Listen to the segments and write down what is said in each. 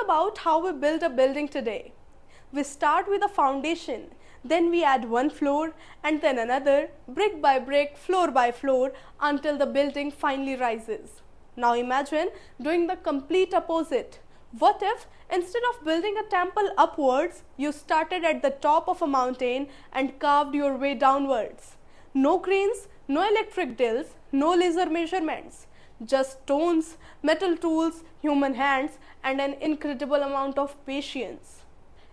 about how we build a building today. We start with a foundation, then we add one floor and then another, brick by brick, floor by floor, until the building finally rises. Now imagine doing the complete opposite. What if instead of building a temple upwards, you started at the top of a mountain and carved your way downwards? No cranes, no electric drills, no laser measurements. Just stones, metal tools, human hands, and an incredible amount of patience.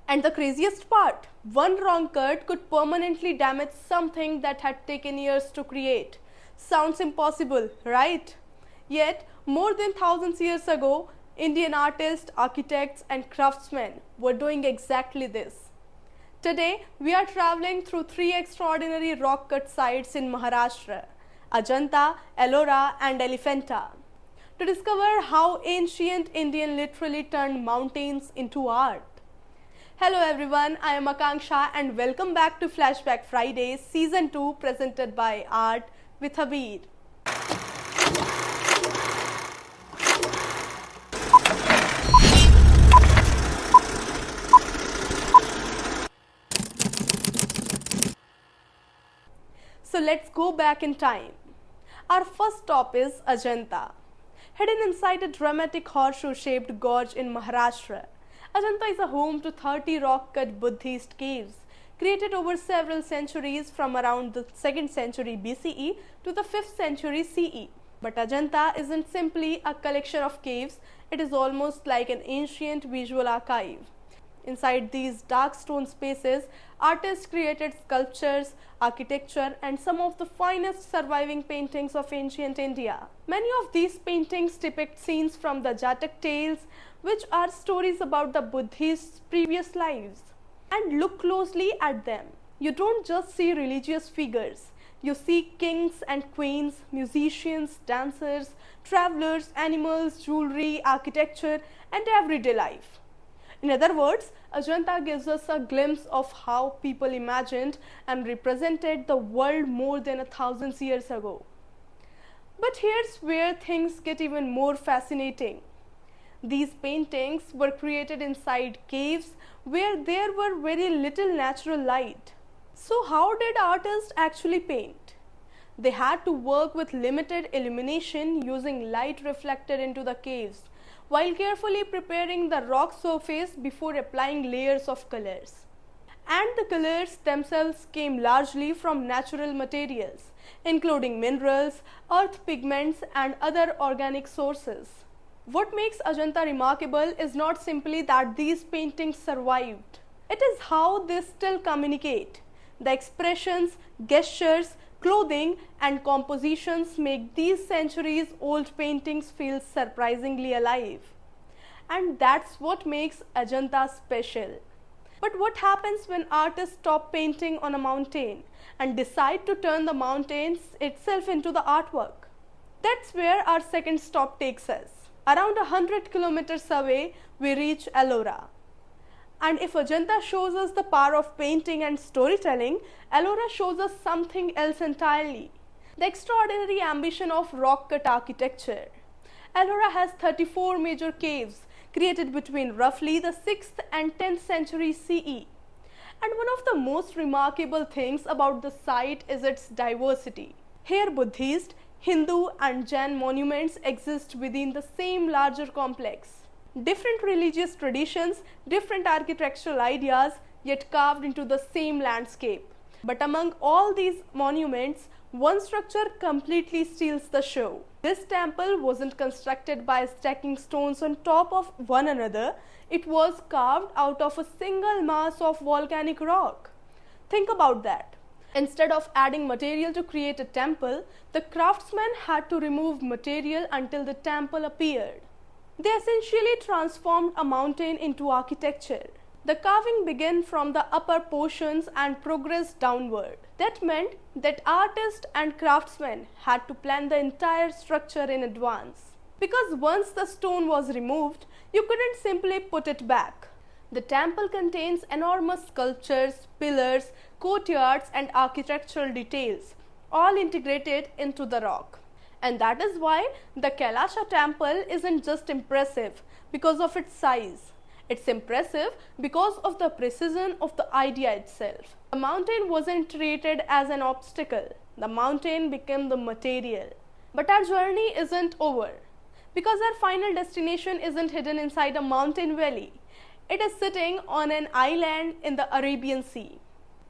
And the craziest part, one wrong cut could permanently damage something that had taken years to create. Sounds impossible, right? Yet, more than thousands of years ago, Indian artists, architects, and craftsmen were doing exactly this. Today, we are traveling through 3 extraordinary rock-cut sites in Maharashtra, Ajanta, Ellora, and Elephanta, to discover how ancient Indian literally turned mountains into art. Hello everyone, I am Akanksha and welcome back to Flashback Friday, Season 2, presented by Art with Abir. So let's go back in time. Our first stop is Ajanta. Hidden inside a dramatic horseshoe-shaped gorge in Maharashtra, Ajanta is a home to 30 rock-cut Buddhist caves, created over several centuries from around the 2nd century BCE to the 5th century CE. But Ajanta isn't simply a collection of caves, it is almost like an ancient visual archive. Inside these dark stone spaces, artists created sculptures, architecture, and some of the finest surviving paintings of ancient India. Many of these paintings depict scenes from the Jataka tales, which are stories about the Buddhists' previous lives. And look closely at them. You don't just see religious figures. You see kings and queens, musicians, dancers, travelers, animals, jewelry, architecture, and everyday life. In other words, Ajanta gives us a glimpse of how people imagined and represented the world more than 1,000 years ago. But here's where things get even more fascinating. These paintings were created inside caves where there were very little natural light. So how did artists actually paint? They had to work with limited illumination using light reflected into the caves, while carefully preparing the rock surface before applying layers of colors. And the colors themselves came largely from natural materials, including minerals, earth pigments, and other organic sources. What makes Ajanta remarkable is not simply that these paintings survived. It is how they still communicate. The expressions, gestures, clothing, and compositions make these centuries-old paintings feel surprisingly alive. And that's what makes Ajanta special. But what happens when artists stop painting on a mountain and decide to turn the mountains itself into the artwork? That's where our second stop takes us. Around 100 kilometers away, we reach Ellora. And if Ajanta shows us the power of painting and storytelling, Ellora shows us something else entirely. The extraordinary ambition of rock-cut architecture. Ellora has 34 major caves created between roughly the 6th and 10th century CE. And one of the most remarkable things about the site is its diversity. Here Buddhist, Hindu and Jain monuments exist within the same larger complex. Different religious traditions, different architectural ideas, yet carved into the same landscape. But among all these monuments, one structure completely steals the show. This temple wasn't constructed by stacking stones on top of one another. It was carved out of a single mass of volcanic rock. Think about that. Instead of adding material to create a temple, the craftsmen had to remove material until the temple appeared. They essentially transformed a mountain into architecture. The carving began from the upper portions and progressed downward. That meant that artists and craftsmen had to plan the entire structure in advance. Because once the stone was removed, you couldn't simply put it back. The temple contains enormous sculptures, pillars, courtyards, and architectural details, all integrated into the rock. And that is why the Kailasa Temple isn't just impressive because of its size. It's impressive because of the precision of the idea itself. The mountain wasn't treated as an obstacle. The mountain became the material. But our journey isn't over, because our final destination isn't hidden inside a mountain valley. It is sitting on an island in the Arabian Sea.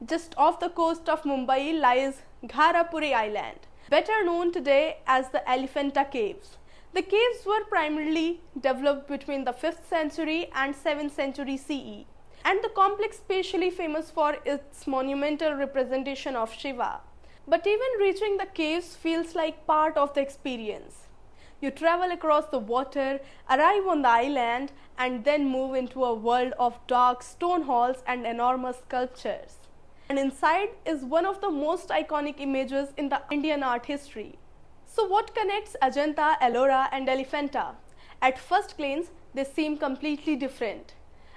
Just off the coast of Mumbai lies Gharapuri Island, better known today as the Elephanta Caves. The caves were primarily developed between the 5th century and 7th century CE, and the complex spatially famous for its monumental representation of Shiva. But even reaching the caves feels like part of the experience. You travel across the water, arrive on the island, and then move into a world of dark stone halls and enormous sculptures. And inside is one of the most iconic images in the Indian art history. So what connects Ajanta, Ellora and Elephanta? At first glance, they seem completely different.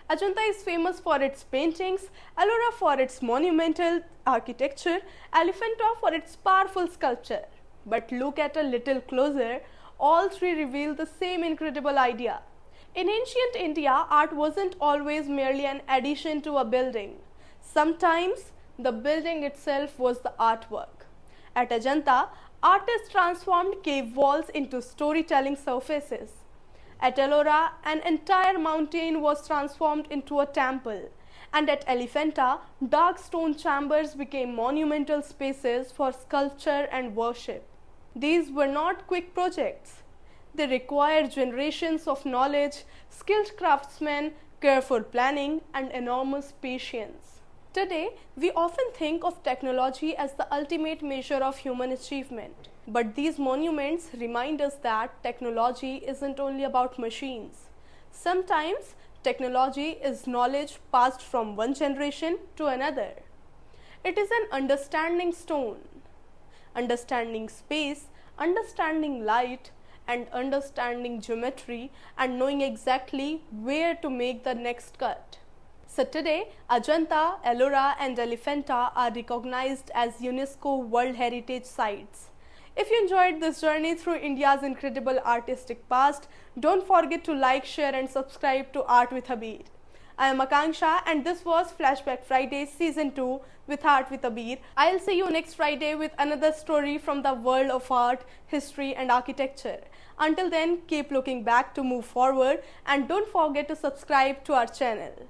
Ajanta is famous for its paintings, Ellora for its monumental architecture, Elephanta for its powerful sculpture. But look at a little closer, all three reveal the same incredible idea. In ancient India, art wasn't always merely an addition to a building. Sometimes, the building itself was the artwork. At Ajanta, artists transformed cave walls into storytelling surfaces. At Ellora, an entire mountain was transformed into a temple. And at Elephanta, dark stone chambers became monumental spaces for sculpture and worship. These were not quick projects. They required generations of knowledge, skilled craftsmen, careful planning, and enormous patience. Today, we often think of technology as the ultimate measure of human achievement. But these monuments remind us that technology isn't only about machines. Sometimes, technology is knowledge passed from one generation to another. It is an understanding stone, understanding space, understanding light, and understanding geometry, and knowing exactly where to make the next cut. So today, Ajanta, Ellora and Elephanta are recognized as UNESCO World Heritage Sites. If you enjoyed this journey through India's incredible artistic past, don't forget to like, share and subscribe to Art with Abir. I am Akanksha and this was Flashback Friday Season 2 with Art with Abir. I'll see you next Friday with another story from the world of art, history and architecture. Until then, keep looking back to move forward and don't forget to subscribe to our channel.